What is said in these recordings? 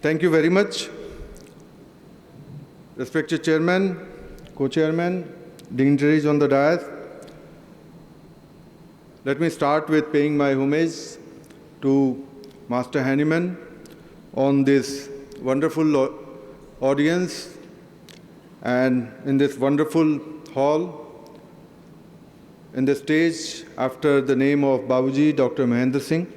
Thank you very much. Respected Chairman, Co-Chairman, dignitaries on the dais. Let me start with paying my homage to Master Hanneman on this wonderful audience and in this wonderful hall. In the stage after the name of Babuji, Dr. Mahendra Singh.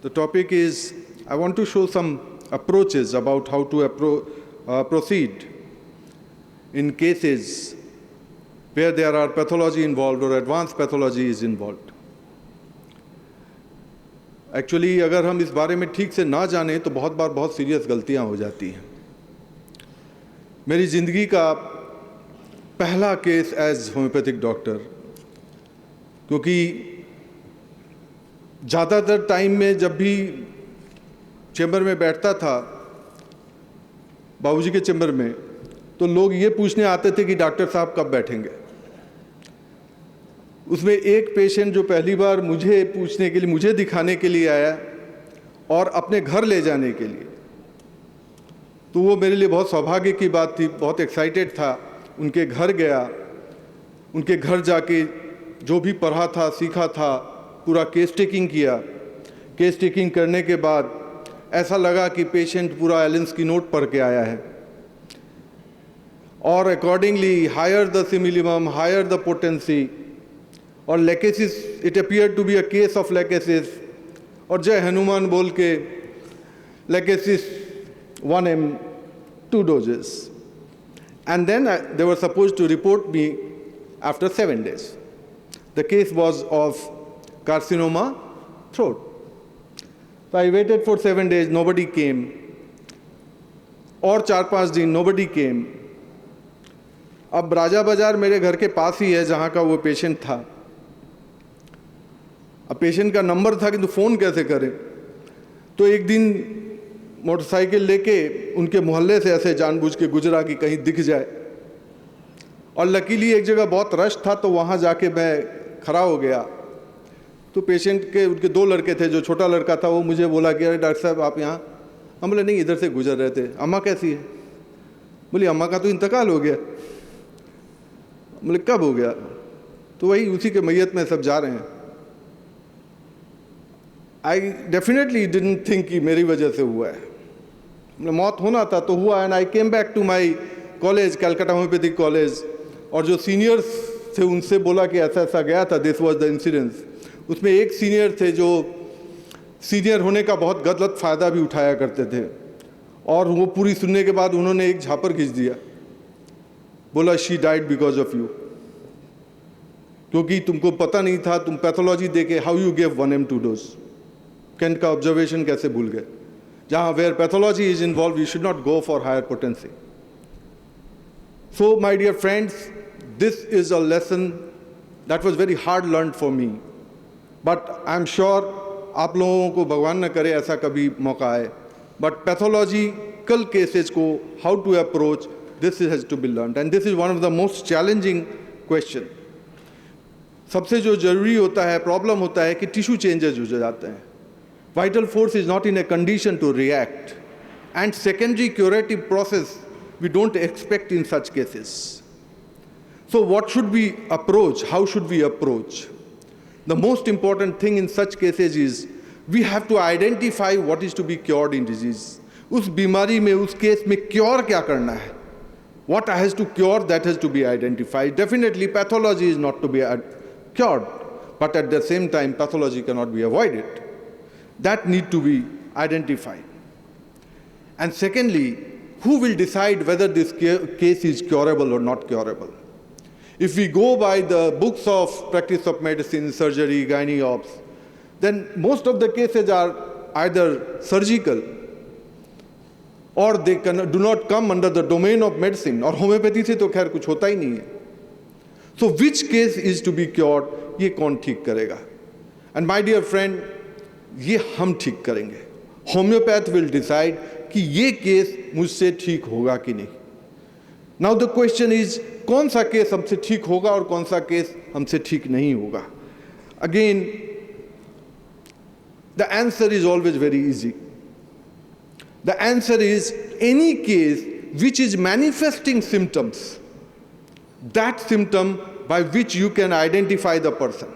The topic is, I want to show some approaches about how to proceed in cases where there are pathology involved or advanced pathology is involved. Actually, अगर हम इस बारे में ठीक से ना जाने तो बहुत बार बहुत सीरियस गलतियां हो जाती हैं. मेरी ज़िंदगी का पहला केस एज होम्योपैथिक डॉक्टर, क्योंकि ज़्यादातर टाइम में जब भी चैम्बर में बैठता था बाबूजी के चैम्बर में, तो लोग ये पूछने आते थे कि डॉक्टर साहब कब बैठेंगे. उसमें एक पेशेंट जो पहली बार मुझे पूछने के लिए, मुझे दिखाने के लिए आया और अपने घर ले जाने के लिए, तो वो मेरे लिए बहुत सौभाग्य की बात थी. बहुत एक्साइटेड था. उनके घर गया, उनके घर जाके जो भी पढ़ा था, सीखा था, पूरा केस टेकिंग किया. केस टेकिंग करने के बाद ऐसा लगा कि पेशेंट पूरा एलेंस्की नोट पढ़ के आया है, और accordingly higher the similimum, higher the potency और Lachesis. It appear to be a case of Lachesis, और जय हनुमान बोल के Lachesis 1 ml 2 doses. And then they were supposed to report me after 7 days. The case was of carcinoma throat. So I waited for 7 days, nobody came. और 4-5 दिन nobody came. अब राजा बाजार मेरे घर के पास ही है जहाँ का वो पेशेंट था. अब पेशेंट का नंबर था, किंतु फ़ोन कैसे करें. तो एक दिन मोटरसाइकिल लेके उनके मोहल्ले से ऐसे जानबूझ के गुजरा कि कहीं दिख जाए, और लकीली एक जगह बहुत रश था, तो वहाँ जाके मैं खड़ा हो गया. तो पेशेंट के उनके 2 लड़के थे. जो छोटा लड़का था वो मुझे बोला कि अरे डॉक्टर साहब आप यहाँ. हम बोले नहीं, इधर से गुजर रहे थे. अम्मा कैसी है? बोली अम्मा का तो इंतकाल हो गया. बोले कब हो गया? तो वही उसी के मैयत में सब जा रहे हैं. आई डेफिनेटली डिडंट थिंक कि मेरी वजह से हुआ है. मौत होना था तो हुआ. And I came back to my college, Calcutta homeopathic college, और जो सीनियर्स थे उनसे बोला कि ऐसा ऐसा गया था, दिस वाज द इंसिडेंस. उसमें एक सीनियर थे जो सीनियर होने का बहुत गलत फ़ायदा भी उठाया करते थे, और वो पूरी सुनने के बाद उन्होंने एक झापर खींच दिया. बोला she died because of you, क्योंकि तुमको पता नहीं था, तुम पैथोलॉजी देके how you give 1 ml 2 dose. Kent का ऑब्जर्वेशन कैसे भूल गए. जहाँ where pathology is involve you should not go for higher potency. So my dear friends, this is a lesson that was very hard learn for me, but I am sure आप लोगों को भगवान न करे ऐसा कभी मौका आए. बट पैथोलॉजिकल केसेस को how to approach, this has to be learn, and this is one of the most challenging question. सबसे जो जरूरी होता है, प्रॉब्लम होता है कि टिश्यू चेंजेस हो जाते हैं. Vital force is not in a condition to react, and secondary curative process we don't expect in such cases. So what should we approach? How should we approach? The most important thing in such cases is we have to identify what is to be cured in disease. उस बीमारी में, उस case में cure क्या करना है. What has to cure, that has to be identified. Definitely pathology is not to be cured, but at the same time pathology cannot be avoided. That need to be identified. And secondly, who will decide whether this case is curable or not curable? If we go by the books of practice of medicine, surgery, gynae ops, then most of the cases are either surgical or they do not come under the domain of medicine. और homeopathy से तो खैर कुछ होता ही नहीं है. So which case is to be cured? ये कौन ठीक करेगा? And my dear friend, ये हम ठीक करेंगे. होम्योपैथ विल डिसाइड कि ये केस मुझसे ठीक होगा कि नहीं. नाउ द क्वेश्चन इज, कौन सा केस हमसे ठीक होगा और कौन सा केस हमसे ठीक नहीं होगा. Again The answer is always very easy. The answer is any case which is manifesting symptoms, that symptom by which you can identify the person,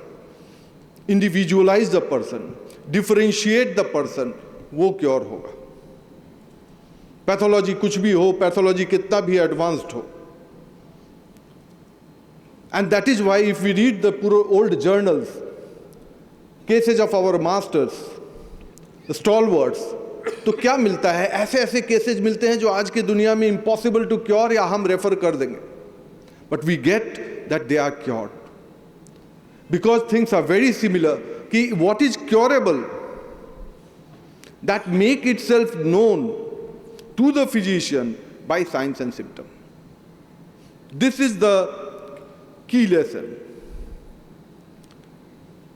individualize the person, differentiate the person, वो cure होगा. Pathology कुछ भी हो, pathology कितना भी advanced हो. And that is why if we read the old journals, cases of our masters, the stalwarts, तो क्या मिलता है? ऐसे ऐसे केसेस मिलते हैं जो आज की दुनिया में impossible to cure या हम रेफर कर देंगे. But we get that they are cured. Because things are very similar, कि what is curable, that make itself known to the physician by signs and symptoms. This is the key lesson.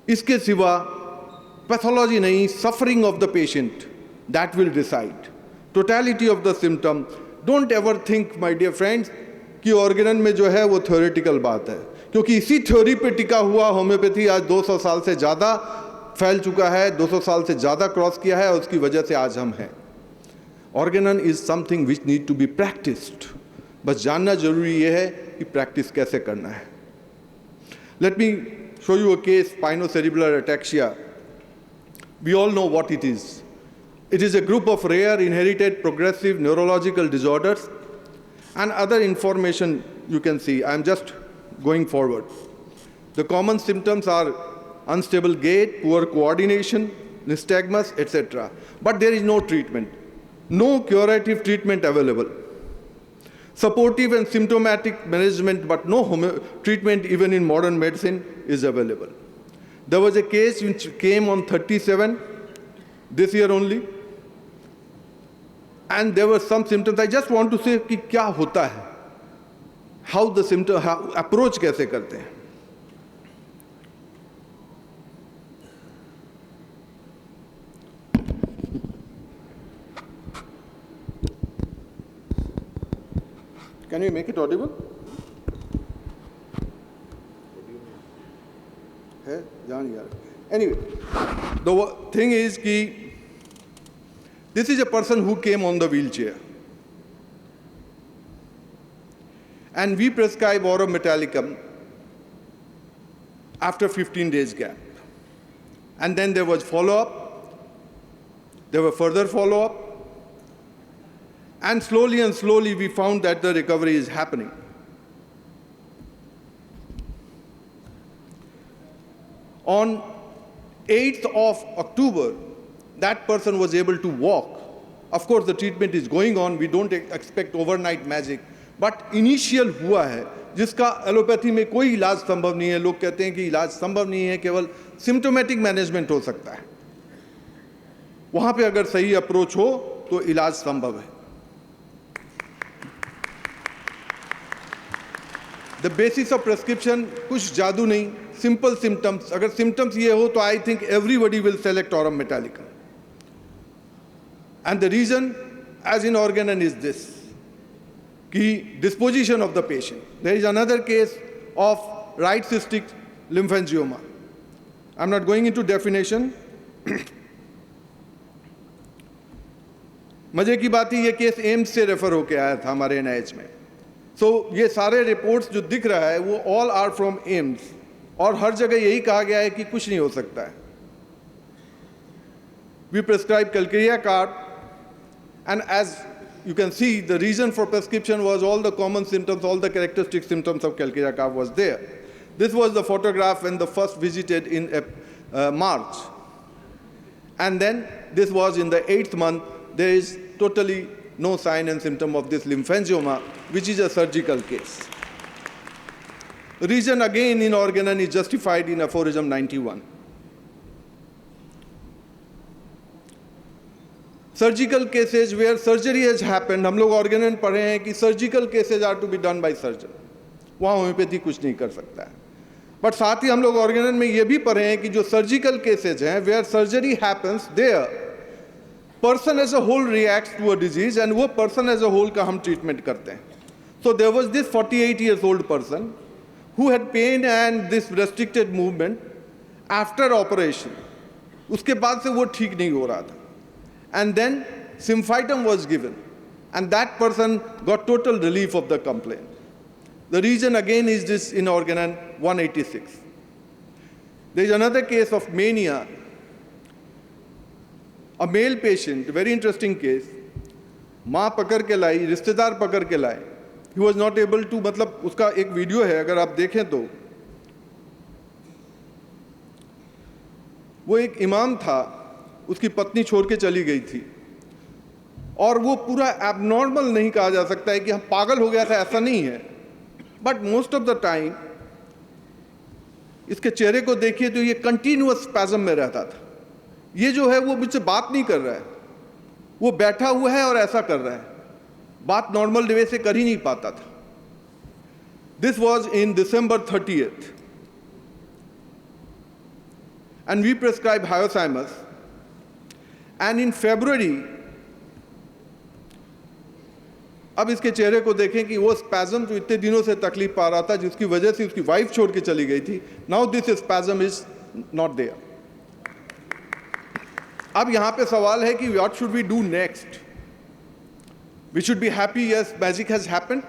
इसके सिवा pathology नहीं, suffering of the patient, that will decide. Totality of the symptom. Don't ever think, my dear friends, कि Organon में जो है वो theoretical बात है, क्योंकि इसी थ्योरी पे टिका हुआ होम्योपैथी आज 200 साल से ज़्यादा फैल चुका है, 200 साल से ज़्यादा क्रॉस किया है और उसकी वजह से आज हम हैं. Organon is something which need to be practised. बस जानना जरूरी ये है कि प्रैक्टिस कैसे करना है. Let me show you a case, spinocerebellar ataxia. We all know what it is. It is a group of rare inherited progressive neurological disorders and other information you can see. I am just going forward. The common symptoms are unstable gait, poor coordination, nystagmus, etc. But there is no treatment, no curative treatment available. Supportive and symptomatic management, but no treatment even in modern medicine is available. There was a case which came on 37 this year only. And there were some symptoms. I just want to say कि क्या होता है, how the symptom, how approach कैसे करते हैं. Can you make it audible? है जान यार. Anyway, the thing is कि this is a person who came on the wheelchair. And we prescribe aurum metallicum after 15 days gap. And then there was follow-up. There were further follow-up. And slowly we found that the recovery is happening. On 8th of October, that person was able to walk. Of course, the treatment is going on. We don't expect overnight magic. But initial हुआ है, जिसका allopathy में कोई इलाज संभव नहीं है. लोग कहते हैं कि इलाज संभव नहीं है, केवल सिम्टोमेटिक मैनेजमेंट हो सकता है. वहाँ पे अगर सही अप्रोच हो तो इलाज संभव है. The basis of prescription कुछ जादू नहीं, simple symptoms. अगर symptoms ये हो तो I think everybody will select aurum metallicum. And the reason, as in organon, is this: कि disposition of the patient. There is another case of right cystic lymphangioma. I'm not going into definition. मजे की बात ही ये case AIIMS से refer होके आया था हमारे NIH में. So ये सारे रिपोर्ट्स जो दिख रहा है वो all are from एम्स, और हर जगह यही कहा गया है कि कुछ नहीं हो सकता है. We prescribe Calcarea card, and as you can see, the reason for prescription was all the common symptoms, all the characteristic symptoms of Calcarea card was there. This was the photograph when the first visited in March. And then this was in the 8th month. There is totally no sign and symptom of this lymphangioma, which is a surgical case. The reason again in organon is justified in aphorism 91. Surgical cases where surgery has happened, हम लोग organon पढ़े हैं कि surgical cases are to be done by surgeon. वहाँ homeopathy कुछ नहीं कर सकता है. But साथ ही हम लोग organon में ये भी पढ़े हैं कि जो surgical cases हैं, where surgery happens, there person as a whole reacts to a disease, and वो person as a whole का हम treatment करते हैं. So there was this 48-year-old person who had pain and this restricted movement after operation. उसके बाद से वो ठीक नहीं हो रहा था. And then Symphytum was given, and that person got total relief of the complaint. The reason again is this inorganon 186. There is another case of mania. A male patient, very interesting case. माँ पकड़ के लाई, रिश्तेदार पकड़ के लाए. He was not able to, मतलब उसका एक वीडियो है, अगर आप देखें तो वो एक इमाम था, उसकी पत्नी छोड़ के चली गई थी, और वो पूरा एबनॉर्मल नहीं कहा जा सकता है कि हम पागल हो गया था, ऐसा नहीं है. But most of the time इसके चेहरे को देखिए तो ये कंटिन्यूअस स्पैज़म में रहता था. ये जो है वो मुझसे बात नहीं कर रहा है, वो बैठा हुआ है और ऐसा कर रहा है, बात नॉर्मल वे से कर ही नहीं पाता था. This was in December 30th, and we prescribed hyoscyamus. And in February, अब इसके चेहरे को देखें कि वो स्पैज़म जो इतने दिनों से तकलीफ पा रहा था, जिसकी वजह से उसकी वाइफ छोड़ के चली गई थी, now this spasm is not there. अब यहां पे सवाल है कि what should we do next? We should be happy, yes magic has happened.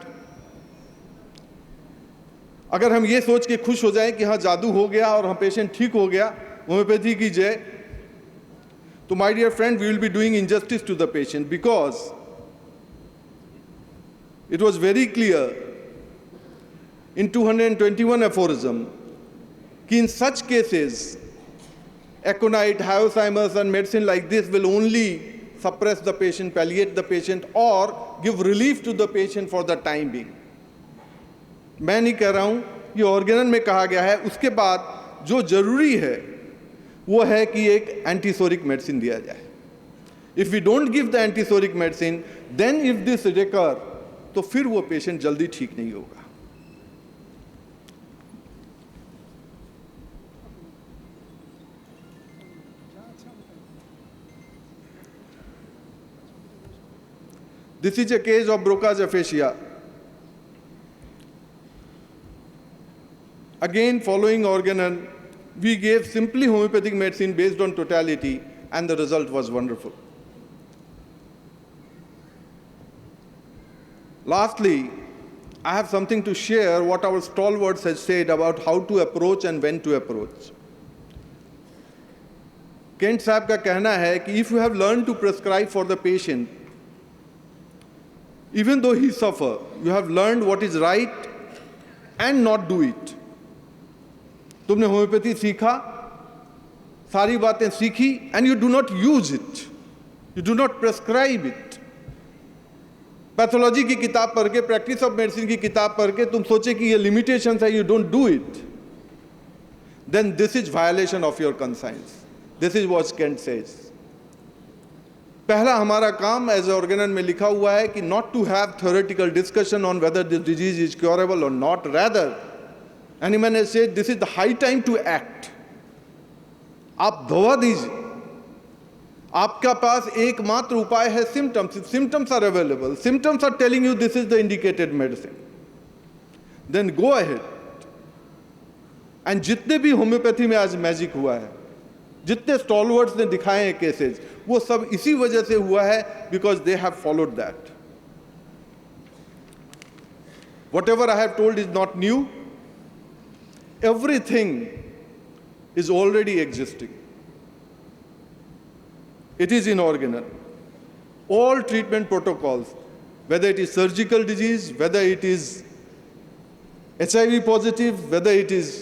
अगर हम ये सोच के खुश हो जाएं कि हाँ जादू हो गया और हम पेशेंट ठीक हो गया, होम्योपैथी की जय, तो my dear friend, we will be doing injustice to the patient, because it was very clear in 221 aphorism that in such cases, aconite, hyoscyamus and medicine like this will only suppress the patient, palliate the patient, or give relief to the patient for the time being. मैं नहीं कह रहा हूँ, ये Organon में कहा गया है. उसके बाद जो जरूरी है वो है कि एक एंटीसोरिक मेडिसिन दिया जाए. If we don't give the antisoric medicine, then if this recur, तो फिर वो पेशेंट जल्दी ठीक नहीं होगा. This is a case of Broca's aphasia. Again, following organon, we gave simply homeopathic medicine based on totality, and the result was wonderful. Lastly, I have something to share what our stalwarts have said about how to approach and when to approach. Kent साहब का कहना है कि if you have learned to prescribe for the patient, even though he suffer, you have learned what is right and not do it. तुमने homeopathy सीखा, सारी बातें सीखी, and you do not use it, you do not prescribe it. Pathology की किताब पढ़ के, practice of medicine की किताब पढ़ के तुम सोचे कि ये लिमिटेशंस है, you don't do it, then this is violation of your conscience. This is what Kent says. पहला हमारा काम एज ऑर्गेनन में लिखा हुआ है कि not to have theoretical discussion on whether this disease is curable और not, rather Hahnemann has said this is the high time to act. आप दवा दीजिए, आपका पास एकमात्र उपाय है symptoms. Symptoms are available, symptoms are telling you this is the indicated medicine, then go ahead. And जितने भी होम्योपैथी में आज मैजिक हुआ है, जितने स्टॉलवर्ड्स ने दिखाए हैं केसेस, वो सब इसी वजह से हुआ है, because they have followed that. What ever I have told is not new, everything is already existing. It is inorganon. All treatment protocols, whether it is surgical disease, whether it is HIV positive, whether it is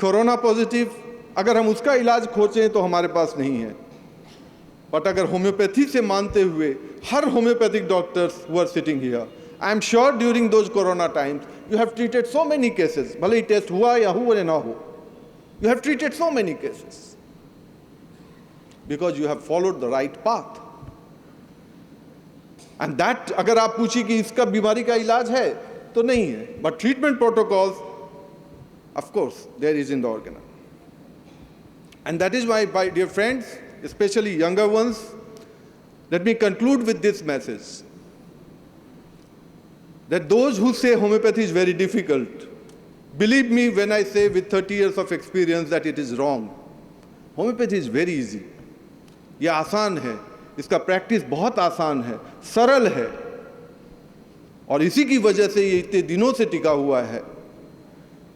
corona positive, अगर हम उसका इलाज खोजें तो हमारे पास नहीं है. But अगर होम्योपैथी से मानते हुए हर homeopathic doctors who are sitting here, I am sure during those corona times, you have treated so many cases. भले ही टेस्ट हुआ या हुआ या ना हो, you have treated so many cases. Because you have followed the right path. And that, अगर आप पूछिए कि इसका बीमारी का इलाज है, तो नहीं है. But treatment protocols, of course, there is in the organon. And that is why, my dear friends, especially younger ones, let me conclude with this message. That those who say homeopathy is very difficult, believe me when I say with 30 years of experience that it is wrong. Homeopathy is very easy, ये आसान है, इसका practice बहुत आसान है, सरल है, और इसी की वजह से ये इतने दिनों से टिका हुआ है,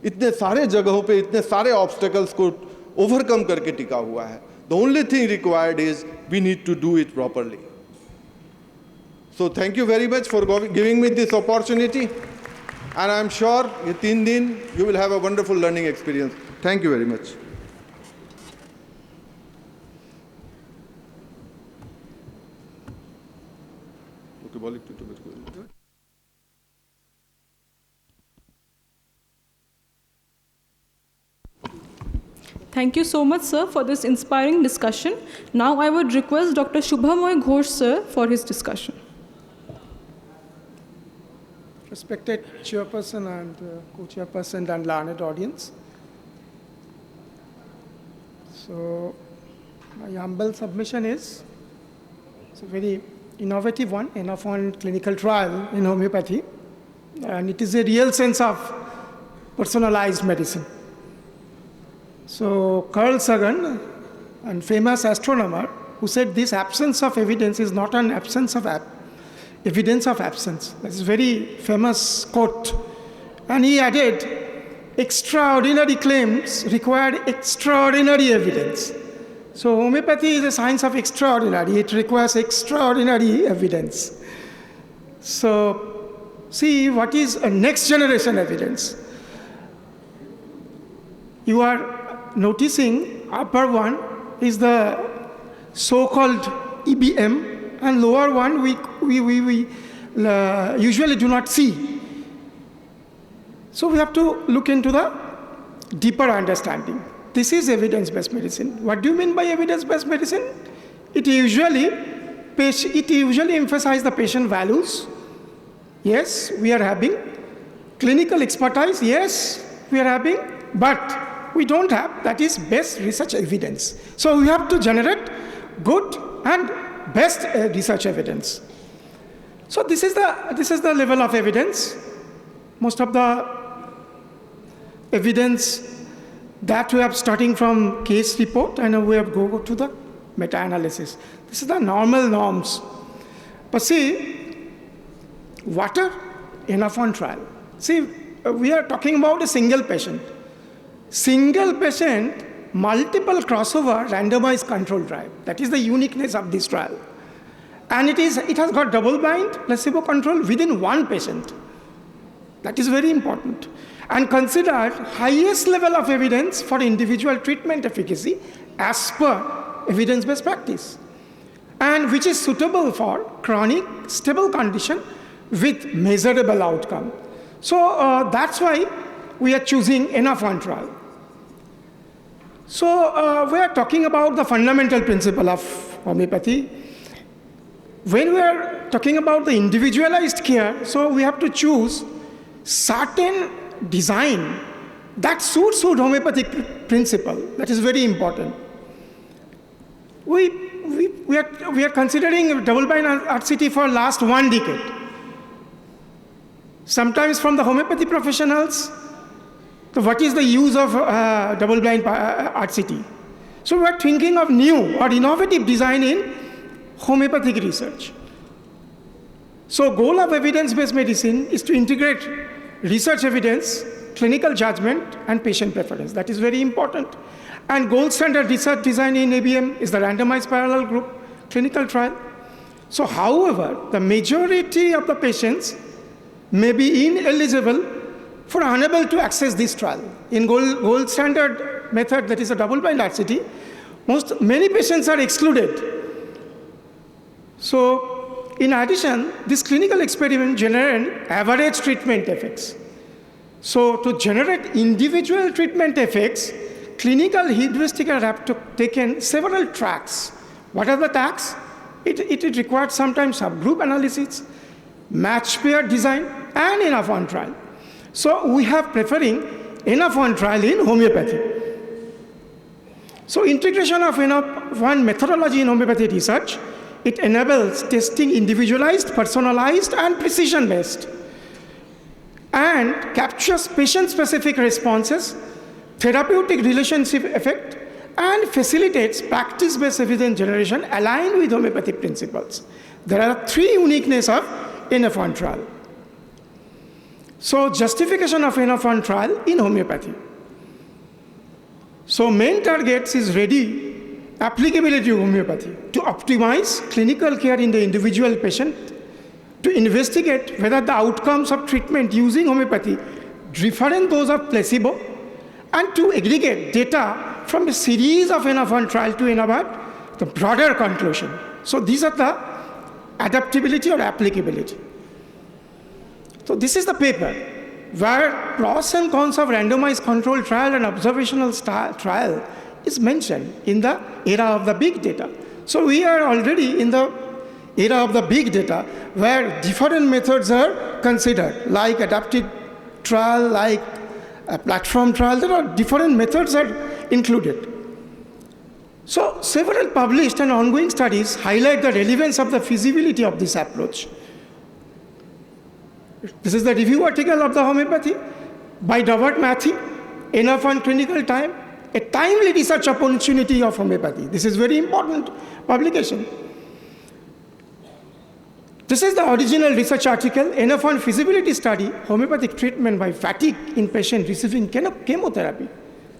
इतने सारे जगहों पे इतने सारे ऑब्स्टेकल्स को ओवरकम करके टिका हुआ है. The only thing required is we need to do it properly. So thank you very much for giving me this opportunity, and I'm sure in 3 दिन you will have a wonderful learning experience. Thank you very much. Thank you so much, sir, for this inspiring discussion. Now I would request Dr. Shubhamoy Ghosh, sir, for his discussion. Respected chairperson and co-chairperson and learned audience. So my humble submission is, it's a very innovative one, N-of-1 clinical trial in homeopathy, and it is a real sense of personalized medicine. So Carl Sagan, a famous astronomer, who said this absence of evidence is not an absence of evidence of absence. That's a very famous quote. And he added, extraordinary claims require extraordinary evidence. So homeopathy is a science of extraordinary. It requires extraordinary evidence. So see, what is a next generation evidence? You are noticing upper one is the so-called EBM, and lower one we usually do not see. So we have to look into the deeper understanding. This is evidence-based medicine. What do you mean by evidence-based medicine? It usually emphasizes the patient values. Yes, we are having. Clinical expertise, yes, we are having, but we don't have, that is best research evidence. So we have to generate good and best research evidence. So this is the level of evidence. Most of the evidence that we have starting from case report, and we have go to the meta-analysis. This is the normal norms. But see, water, N-of-1 trial. See, we are talking about a single patient. Single patient, multiple crossover, randomized control trial. That is the uniqueness of this trial. And it has got double-blind, placebo control within one patient. That is very important. And considered highest level of evidence for individual treatment efficacy as per evidence-based practice, and which is suitable for chronic, stable condition with measurable outcome. So that's why we are choosing N-of-1 trial. So we are talking about the fundamental principle of homeopathy. When we are talking about the individualized care, so we have to choose certain design that suits homeopathic principle. That is very important. We are considering double-blind RCT for last 1 decade. Sometimes from the homeopathy professionals, so what is the use of double-blind RCT? So we are thinking of new or innovative design in homeopathic research. So goal of evidence-based medicine is to integrate research evidence, clinical judgment, and patient preference. That is very important. And gold standard research design in ABM is the randomized parallel group clinical trial. So however, the majority of the patients may be ineligible for unable to access this trial. In gold standard method, that is a double-blind RCT, many patients are excluded. So in addition, this clinical experiment generates average treatment effects. So to generate individual treatment effects, clinical heuristics have taken several tracks. What are the tracks? It required sometimes subgroup analysis, match pair design, and N-of-1 trial. So we have preferring N-of-1 trial in homeopathy. So integration of N-of-1 methodology in homeopathy research, it enables testing individualized, personalized, and precision-based, and captures patient-specific responses, therapeutic relationship effect, and facilitates practice-based evidence generation aligned with homeopathic principles. There are three uniqueness of NF1 trial. So justification of NF1 trial in homeopathy. So main targets is ready applicability of homeopathy to optimize clinical care in the individual patient, to investigate whether the outcomes of treatment using homeopathy different those of placebo, and to aggregate data from a series of NF1 trial to enable the broader conclusion. So these are the adaptability or applicability. So this is the paper where pros and cons of randomized controlled trial and observational trial is mentioned in the era of the big data. So we are already in the era of the big data where different methods are considered, like adaptive trial, like a platform trial. There are different methods are included. So several published and ongoing studies highlight the relevance of the feasibility of this approach. This is the review article of the homeopathy by Robert Matthew, NF1 Clinical Time, a timely research opportunity of homeopathy. This is very important publication. This is the original research article, NF1 feasibility study, homeopathic treatment by fatigue in patient receiving chemotherapy.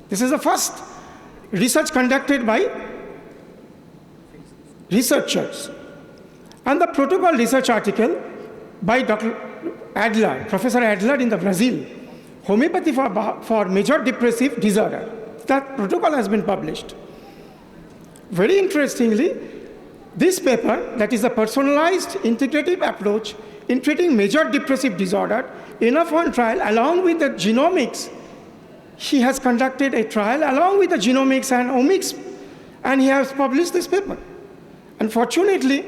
This is the first research conducted by researchers. And the protocol research article by Dr. Adler, Professor Adler in the Brazil, homeopathy for major depressive disorder. That protocol has been published. Very interestingly, this paper, that is a personalized integrative approach in treating major depressive disorder, NF1 trial along with the genomics, he has conducted a trial along with the genomics and omics, and he has published this paper. Unfortunately,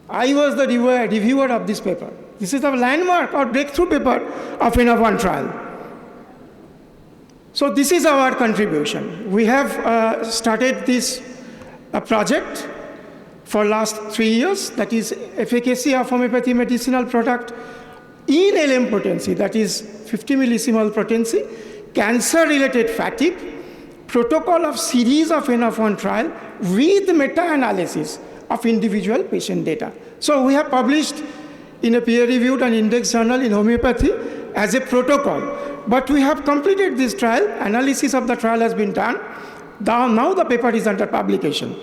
I was the reviewer of this paper. This is the landmark or breakthrough paper of NF1 trial. So this is our contribution. We have started this project for last 3 years, that is efficacy of homeopathy medicinal product in LM potency, that is 50 millisiemens potency, cancer-related fatigue, protocol of series of NF1 trial with meta-analysis of individual patient data. So we have published in a peer-reviewed and indexed journal in homeopathy as a protocol. But we have completed this trial, analysis of the trial has been done. Now the paper is under publication.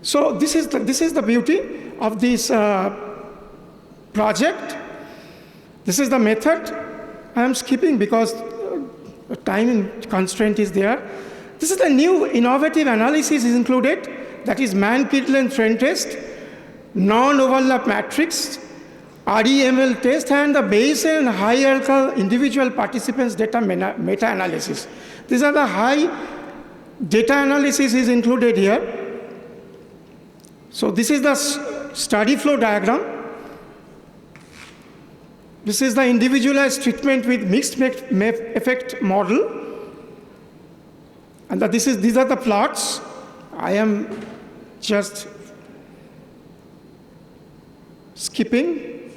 So this is the beauty of this project. This is the method. I am skipping because time constraint is there. This is the new innovative analysis is included, that is Mann-Kirtland trend test, non-overlap matrix, REML test, and the base and hierarchical individual participants data meta-analysis. These are the high data analysis is included here. So this is the study flow diagram. This is the individualized treatment with mixed effect model. And these are the plots. I am just skipping.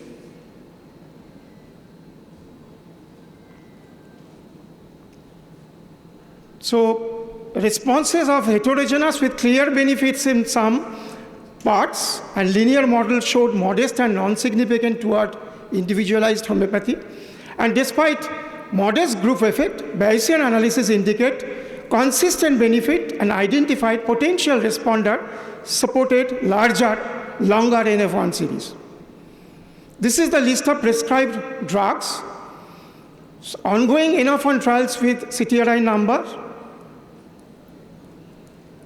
So responses of heterogeneous with clear benefits in some parts, and linear model showed modest and non-significant toward individualized homeopathy. And despite modest group effect, Bayesian analysis indicate consistent benefit and identified potential responder supported larger, longer NF1 series. This is the list of prescribed drugs. So ongoing NF1 trials with CTRI number.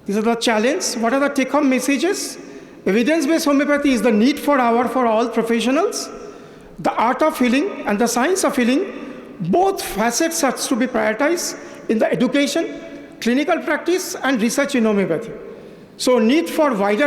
These are the challenge. What are the take-home messages? Evidence-based homeopathy is the need for hour for all professionals. The art of healing and the science of healing, both facets are to be prioritized in the education, clinical practice, and research in homeopathy. So need for wider